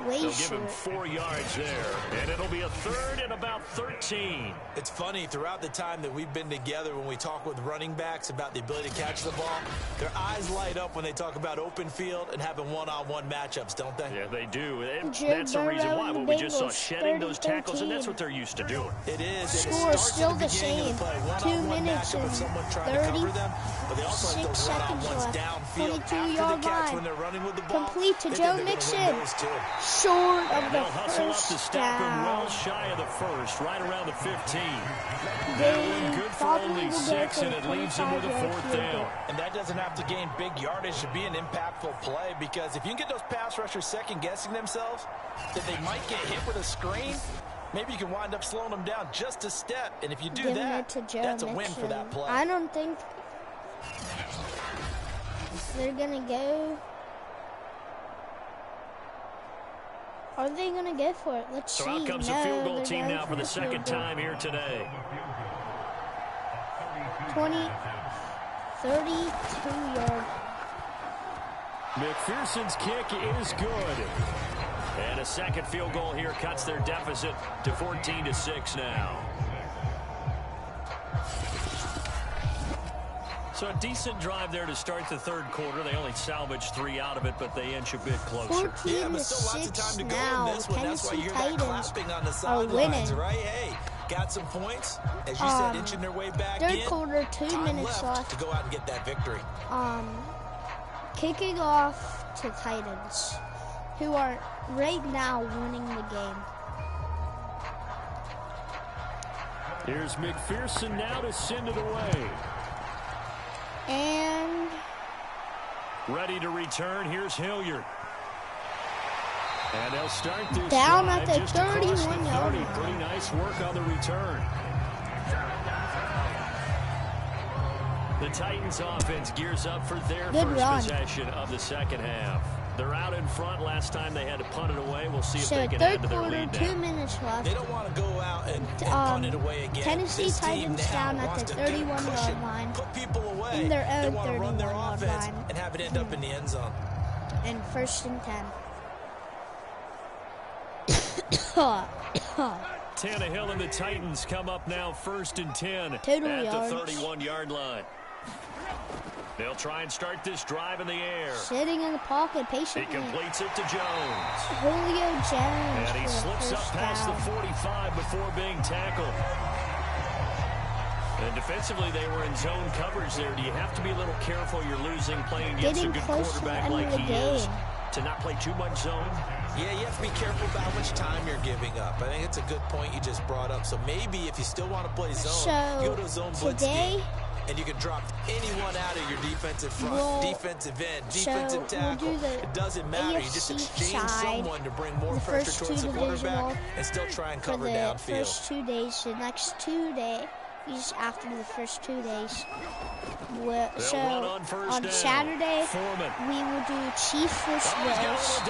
way They'll give him short. 4 yards there, and it'll be a 3rd and about 13. It's funny, throughout the time that we've been together, when we talk with running backs about the ability to catch the ball, their eyes light up when they talk about open field and having one-on-one matchups, don't they? Yeah, they do. And Joe that's the reason Burrow why. and What the we just saw, Bengals, shedding those 30-13. tackles, and that's what they're used to doing. It is. Score and it is starts still at the beginning same. of the play. 2 One-on-one minutes matchup and of someone trying to cover them, but they also like 36 those seconds one-on-ones left. downfield after 22-yard the catch line. when they're running with the ball. Complete to They Joe think they're gonna Mixon. win those too. Short of And the they'll hustle up to first stop him well down. shy of the first, right around the 15. They Good for probably only will go 6, for and it leaves him with a 25-yard 4th field down. goal. And that doesn't have to gain big yardage to be an impactful play, because if you can get those pass rushers second-guessing themselves, that they might get hit with a screen, maybe you can wind up slowing them down just a step. And if you do Giving that, it to Joe that's a Mixon. win for that play. I don't think they're going to go. Are they going to go for it? Let's So see. out comes the No, field goal they're team going now for the the field second goal. time here today. 32-yard. McPherson's kick is good. And a second field goal here cuts their deficit to 14-6 now. So a decent drive there to start the 3rd quarter. They only salvaged 3 out of it, but they inch a bit closer. Yeah, but still lots of time 14-6 to go now. in this one. That's why you Tennessee hear that Titans clapping on the are sidelines, winning. right? Hey, got some points. As you said, inching their way back in. 3rd quarter, 2 Time minutes left. to go out and get that victory. Kicking off to Titans, who are right now winning the game. Here's McPherson now to send it away. And Ready to return. Here's Hilliard. And they'll start this down drive at the just across the 31-yard 30. line. Pretty nice work on the return. The Titans offense gears up for their Good first run. possession of the second half. They're out in front. Last time they had to punt it away. We'll see if So they can add 3rd to their quarter, lead 2 now. minutes left. They don't want to go out and punt it away again. Tennessee This team Titans now down at wants the to get 31-yard cushion, line. put people away. In their They own want to run their 31-yard offense line. and have it end up in the end zone. And 1st and 10. Tannehill and the Titans come up now 1st and 10 Total at yards. the 31-yard line. They'll try and start this drive in the air. Sitting in the pocket patiently. He completes it to Jones. Julio Jones. And he slips up past the 45 before being tackled. And defensively, they were in zone coverage there. Do you have to be a little careful? You're losing playing against a good quarterback like he is. To not play too much zone? Yeah, you have to be careful about how much time you're giving up. I think it's a good point you just brought up. So maybe if you still want to play zone, you go to a zone blitz game. And you can drop anyone out of your defensive front, defensive end, defensive tackle. It doesn't matter. You just exchange someone to bring more pressure towards the quarterback and still try and cover downfield. For the first 2 days, the next 2 days, after the first 2 days. So on Saturday, we will do Chiefs vs. Bills.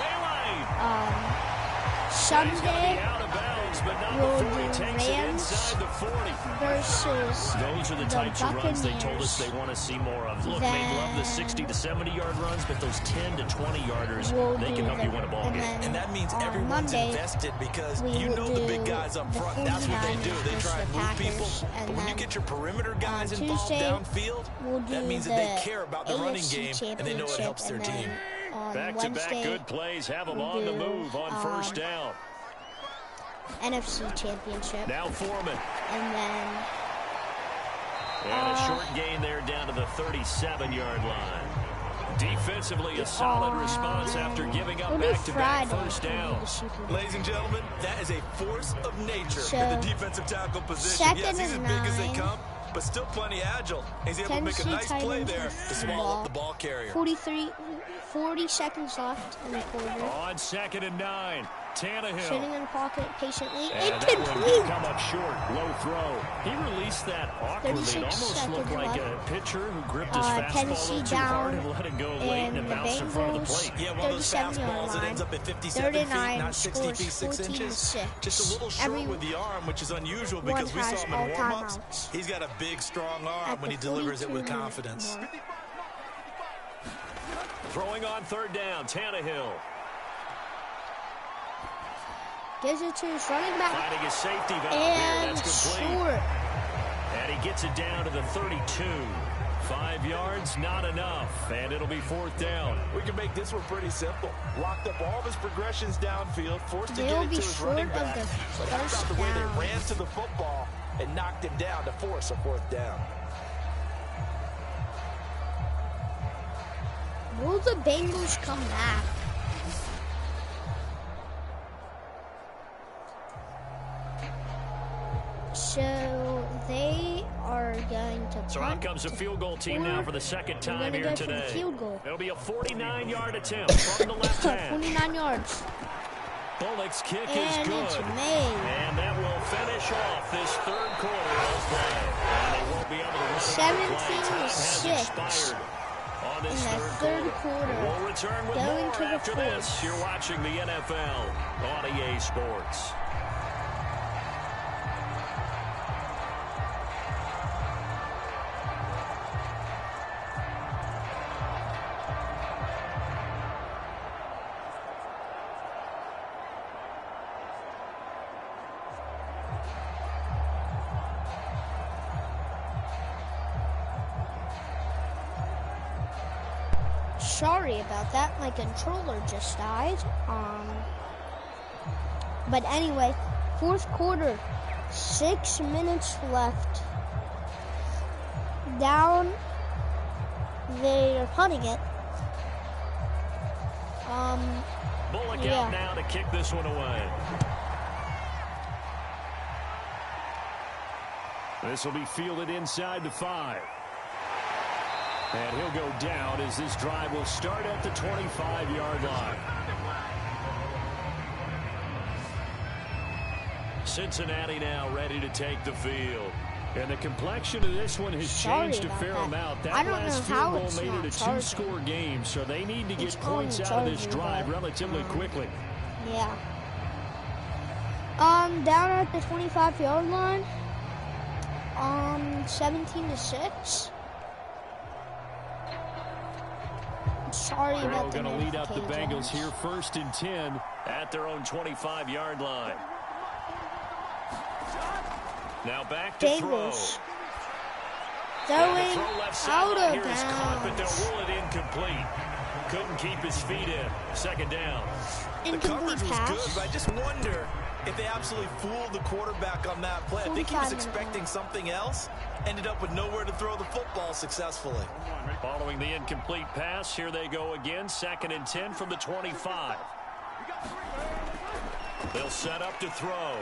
Sunday, we'll do Rams versus Those are the types of runs they told us they want to see more of. Look, they love the 60 to 70-yard runs, but those 10 to 20-yarders, they can help you win a ball game. And that means everyone's invested because you know the big guys up front. That's what they do. They try and move people. But when you get your perimeter guys involved downfield, that means that they care about the running game and they know it helps their team. Back-to-back good plays have them on the move on first down. NFC Championship. Now Foreman. And then... And a short gain there down to the 37-yard line. Defensively, a solid response after giving up back-to-back first downs. Ladies and gentlemen, that is a force of nature in the defensive tackle position. Yes, he's as big as they come, but still plenty agile. He's able to make a nice play there to swallow up the ball carrier. 40 seconds left in the quarter. On 2nd and 9. Tannehill. Sitting in the pocket patiently. Incomplete. Come up short. Low throw. He released that awkwardly. It almost looked like a pitcher who gripped his fastball too hard and let it go late and it bounced in front of the plate. Yeah, one of those fastballs that ends up at 57 feet, not 60 feet, 6 inches. Just a little short with the arm, which is unusual because we saw him in warm-ups. He's got a big, strong arm when he delivers it with confidence. Throwing on 3rd down, Tannehill. Gives it to his running back. Finding his safety valve here. That's complete. Short. And he gets it down to the 32. 5 yards, not enough. And it'll be 4th down. We can make this one pretty simple. Locked up all of his progressions downfield, forced to get it to his running back. But how about the way they ran to the football and knocked him down to force a 4th down? Will the Bengals come back? So they are going to punt. So out comes a field goal team now for the 2nd time here today. Field goal. It'll be a 49-yard attempt from the left hand. 49 yards. Bullock's kick is good. It's made. And that will finish off this 3rd quarter of play. And they won't be able to run 17-6 on this in the 3rd quarter. We'll return with more after this. You're watching the NFL on EA Sports. Sorry about that. My controller just died. But anyway, 4th quarter, 6 minutes left. Down. They're punting it. Bullock out now to kick this one away. This will be fielded inside the 5. And he'll go down as this drive will start at the 25-yard line. Cincinnati now ready to take the field. And the complexion of this one has changed a fair amount. That last field goal made it a 2-score game, so they need to get points out of this drive relatively quickly. Yeah. Down at the 25-yard line. 17-6. Sorry about going to lead up the Bengals here 1st and 10 at their own 25-yard line. Now back to bengals. Throwing out of But they'll bounds. rule it incomplete. Couldn't keep his feet in. Second down. The coverage was good, but I just wonder if they absolutely fooled the quarterback on that play. I think he was expecting something else. Ended up with nowhere to throw the football successfully. Following the incomplete pass, here they go again. 2nd and 10 from the 25. They'll set up to throw.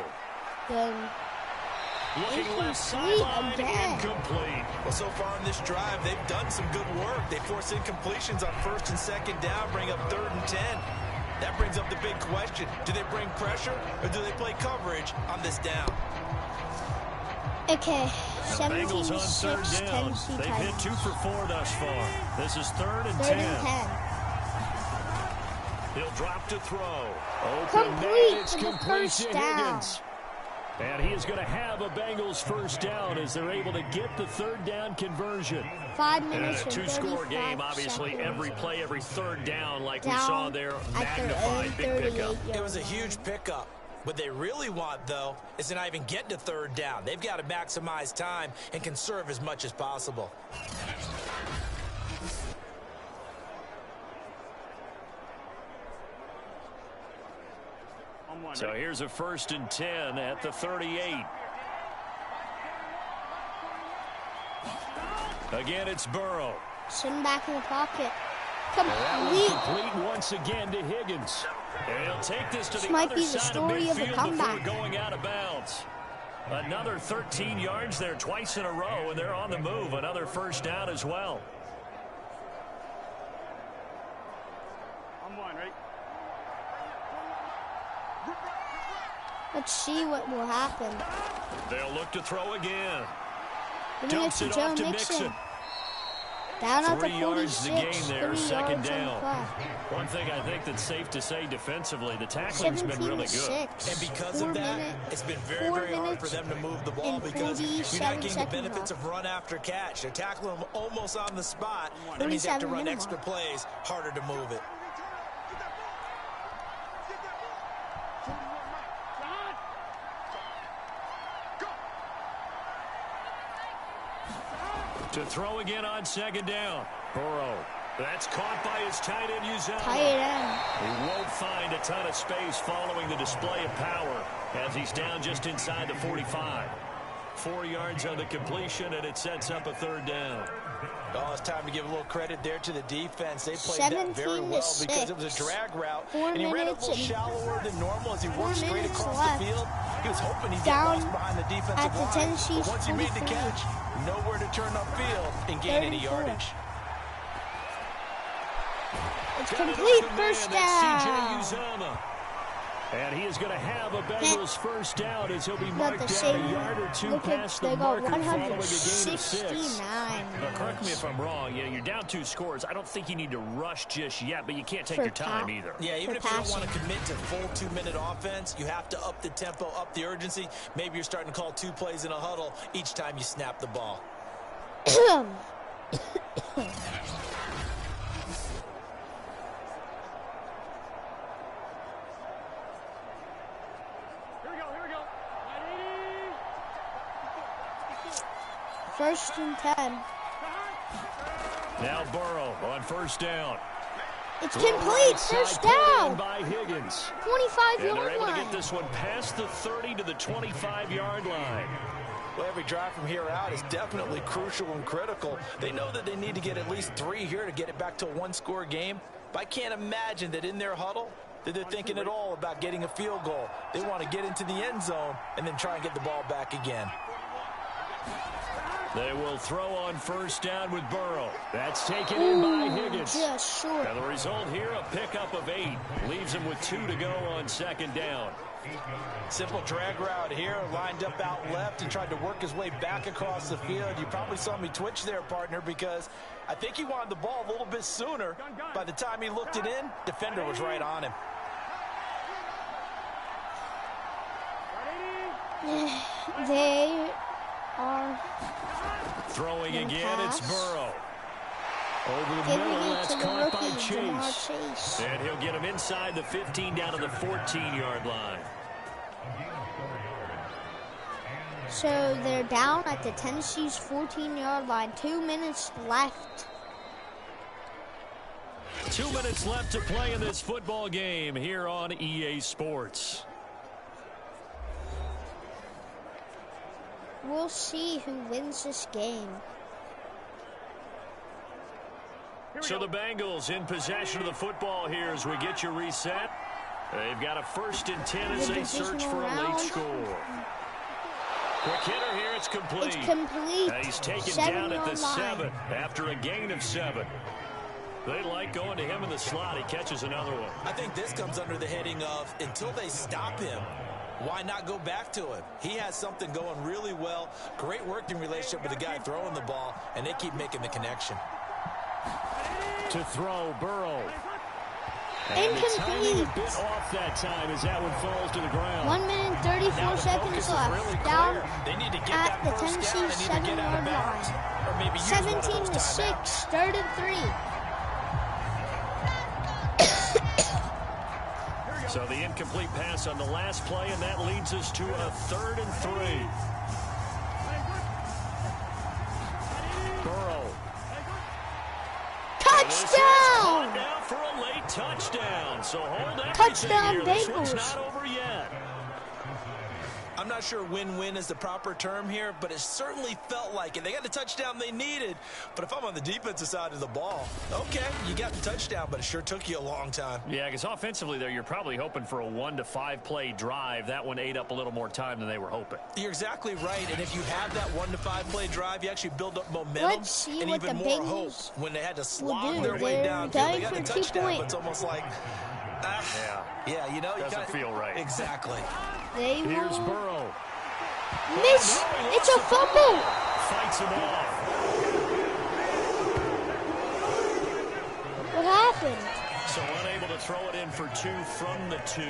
Looking left sideline, incomplete. Well, so far in this drive, they've done some good work. They force incompletions on 1st and 2nd down, bring up 3rd and 10. That brings up the big question. Do they bring pressure or do they play coverage on this down? Okay, The Bengals on 3rd down. They've hit 2 for 4 thus far. This is 3rd and 10. He'll drop to throw. Complete It's for the complete first to down. Higgins. And he is going to have a Bengals first down as they're able to get the 3rd down conversion. 5 And minutes a and 2-score game, 35 obviously, seconds. every play, every 3rd down, like we Down saw there, at their magnified, own big pickup. 38-yard It was a huge pickup. What they really want, though, is to not even get to 3rd down. They've got to maximize time and conserve as much as possible. So here's a 1st and 10 at the 38. Again, it's Burrow. Sitting back in the pocket. That was Complete. complete once again to Higgins. And he'll take this to the might other be the side story of of the midfield comeback. before going out of bounds. Another 13 yards there twice in a row, and they're on the move. Another first down as well. Let's see what will happen. They'll look to throw again. Giving it Dumps to it Joe off to Mixon. Mixon. Down at the 3 yards 46. to gain there, 3 second yards on the down. play. One thing I think that's safe to say defensively, the tackling's been really good. 17-6. And because 4 of that, minutes, it's been very, 4 very hard for minutes them to move the ball and because you're 47 not getting the seconds benefits left. of run after catch. They're tackling them almost on the spot. That means they have to 47 run minutes. extra plays, harder to move it. To throw again on second down. Burrow. That's caught by his tight end, Uzomah. Tight end. He won't find a ton of space following the display of power as he's down just inside the 45. 4 yards on the completion, and it sets up a third down. Oh, it's time to give a little credit there to the defense. They played that very well because it was a drag route. And he ran a little shallower than normal as he worked straight across the field. He was hoping he'd get lost behind the defensive line. But once he made the catch, nowhere to turn upfield and gain any yardage. It's complete first That's down. C.J. Uzomah. And he is going to have a Bengals first down as he'll be Got marked the down same. a yard or two Look past at, the they got marker following a gain of 169 6. Now, correct me if I'm yards. wrong. Yeah, you're down 2 scores. I don't think you need to rush just yet, but you can't take For your time pa- either. Yeah, even for if you don't want to passing. commit to full 2-minute offense, you have to up the tempo, up the urgency. Maybe you're starting to call 2 plays in a huddle each time you snap the ball. First and 10. Now Burrow on first down. It's complete. First down. By Higgins. 25 And they're yard able to get line. this one past the 30 to the 25-yard line. Well, every drive from here out is definitely crucial and critical. They know that they need to get at least 3 here to get it back to a 1-score game. But I can't imagine that in their huddle that they're thinking at all about getting a field goal. They want to get into the end zone and then try and get the ball back again. They will throw on first down with Burrow. That's taken in by Higgins. Just short. And the result here, a pickup of 8. Leaves him with 2 to go on second down. Simple drag route here, lined up out left and tried to work his way back across the field. You probably saw me twitch there, partner, because I think he wanted the ball a little bit sooner. By the time he looked it in, defender was right on him. They are Throwing gonna again, pass. it's Burrow. Over the giving middle, it that's to the caught by rookie, Jamar Chase. Chase. And he'll get him inside the 15 down to the 14-yard line. So they're down at the Tennessee's 14-yard line. 2 minutes left. 2 minutes left to play in this football game here on EA Sports. We'll see who wins this game. So the Bengals in possession of the football here as we get you reset. They've got a 1st and 10 as they search for a late score. Quick hitter here, it's complete. It's complete. He's taken down at the 7 after a gain of 7. They like going to him in the slot. He catches another one. I think this comes under the heading of until they stop him, why not go back to him? He has something going really well. Great working relationship with the guy throwing the ball, and they keep making the connection. To throw, Burrow. Incomplete. A bit off that time as that one falls to the ground. 1 minute and 34 seconds left. Really down they need to get at the that first Tennessee down. 7-yard line. Or maybe 17-6. 3rd and 3. So the incomplete pass on the last play, and that leads us to a 3rd and 3. Burrow. Touchdown! Down for a late touchdown. So hold everything Touchdown, here. This one's Bengals. not over yet. I'm not sure win-win is the proper term here, but it certainly felt like it. They got the touchdown they needed, but if I'm on the defensive side of the ball, okay, you got the touchdown, but it sure took you a long time. Yeah, because offensively there, you're probably hoping for a 1 to 5 play drive. That one ate up a little more time than they were hoping. You're exactly right, and if you have that 1 to 5 play drive, you actually build up momentum Let's see and what even the more hope. Bengals When they had to will slog do. their way They're down, dying they got the for 2 touchdown, points. but it's almost like, yeah, you know, you Doesn't feel right. Exactly. They Here's will Burrow. miss. It's a fumble. Fights him off. What happened? So unable to throw it in for 2 from the 2.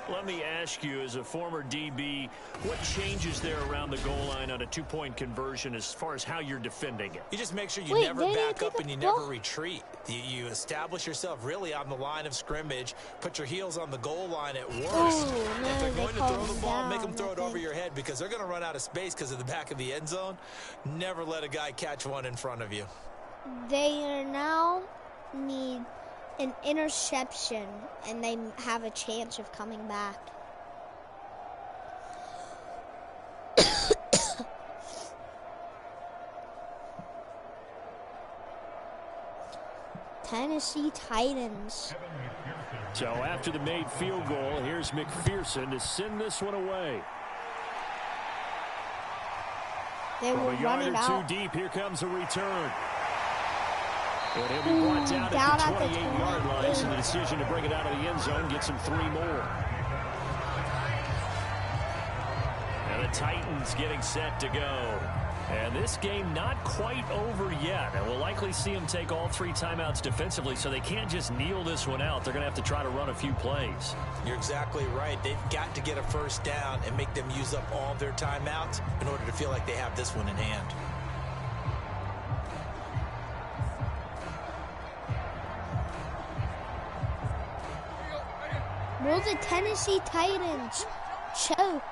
Let me ask you, as a former DB, what changes there around the goal line on a 2-point conversion as far as how you're defending it? You just make sure you Wait, never they didn't back up take and a you ball? never retreat. You establish yourself really on the line of scrimmage, put your heels on the goal line at worst. Oh, no, if they're they going to called throw the him ball, make them down, throw I it over think. your head because they're going to run out of space because of the back of the end zone. Never let a guy catch one in front of you. They are now need an interception, and they have a chance of coming back. Tennessee Titans. So after the made field goal, here's McPherson to send this one away. They From will a run yard it or out. 2 deep, here comes a return. And he'll be brought down down at at the the 28-yard line, so the decision to bring it out of the end zone gets him 3 more. And the Titans getting set to go. And this game not quite over yet. And we'll likely see them take all 3 timeouts defensively, so they can't just kneel this one out. They're going to have to try to run a few plays. You're exactly right. They've got to get a first down and make them use up all their timeouts in order to feel like they have this one in hand. Will the Tennessee Titans choke?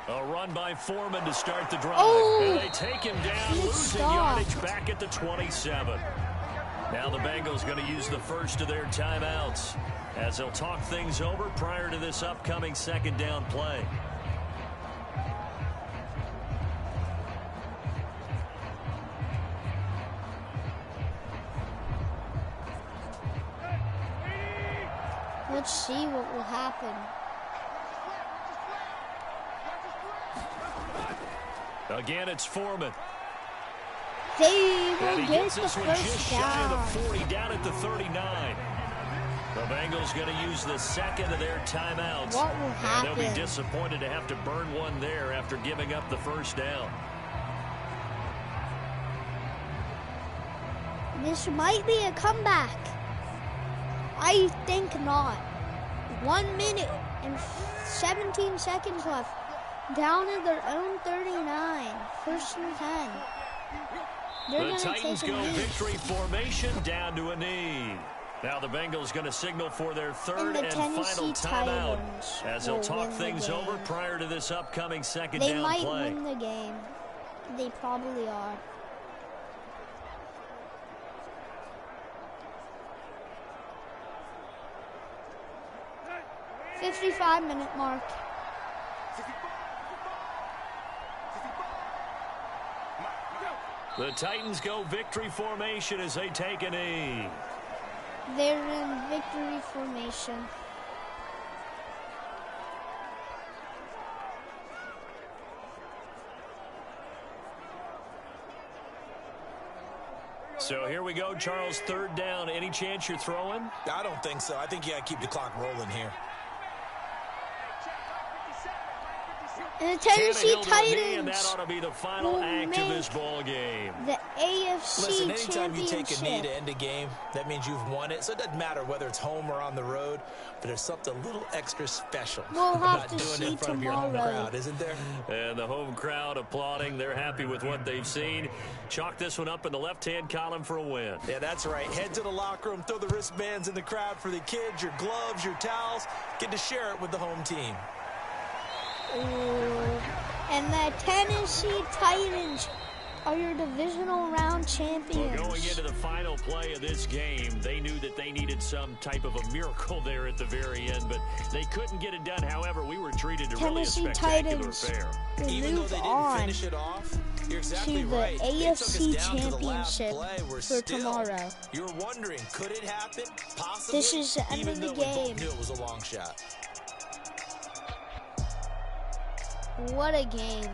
A run by Foreman to start the drive. Oh, and they take him down, good losing stop. yardage back at the 27. Now the Bengals going to use the first of their timeouts as they'll talk things over prior to this upcoming 2nd down play. Let's see what will happen. Again, it's Foreman. They And will he get gets the this one just first shy of down. the 40, down at the 39. The Bengals going to use the 2nd of their timeouts. What will And they'll be happen? disappointed to have to burn one there after giving up the first down. This might be a comeback. I think not. 1 minute and 17 seconds left. Down at their own 39. 1st and 10. They're The going to Titans take a go knee. victory formation down to a knee. Now the Bengals going to signal for their third and final timeout as they'll talk things over prior to this upcoming second down play. They might win the game. They probably are. $55-minute mark. The Titans go victory formation as they take a knee. They're in victory formation. So here we go, Charles, third down. Any chance you're throwing? I don't think so. I think you got to keep the clock rolling here. And the Tennessee Titans, and that ought to be the final act of this ball game. The AFC Listen, anytime you take a knee Championship. to end a game, that means you've won it. So it doesn't matter whether it's home or on the road, but there's something a little extra special We'll have about to doing see it in front of your home tomorrow. crowd, isn't there? And the home crowd applauding. They're happy with what they've seen. Chalk this one up in the left-hand column for a win. Yeah, that's right. Head to the locker room, throw the wristbands in the crowd for the kids, your gloves, your towels. Get to share it with the home team. Ooh. And the Tennessee Titans are your divisional round champions. Well, going into the final play of this game, they knew that they needed some type of a miracle there at the very end, but they couldn't get it done. However, we were treated to really a spectacular affair. Even though they didn't finish it off, you're exactly to the right. AFC Championship for tomorrow. You're wondering, could it happen? Possibly. This is the end of the game. Knew it was a long shot. What a game.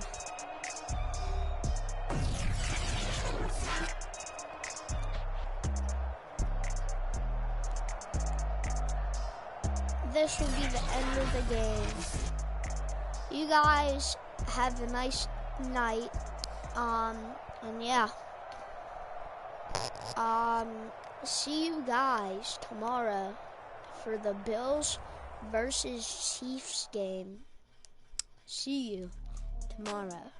This will be the end of the game. You guys have a nice night. And yeah. See you guys tomorrow for the Bills versus Chiefs game. See you tomorrow.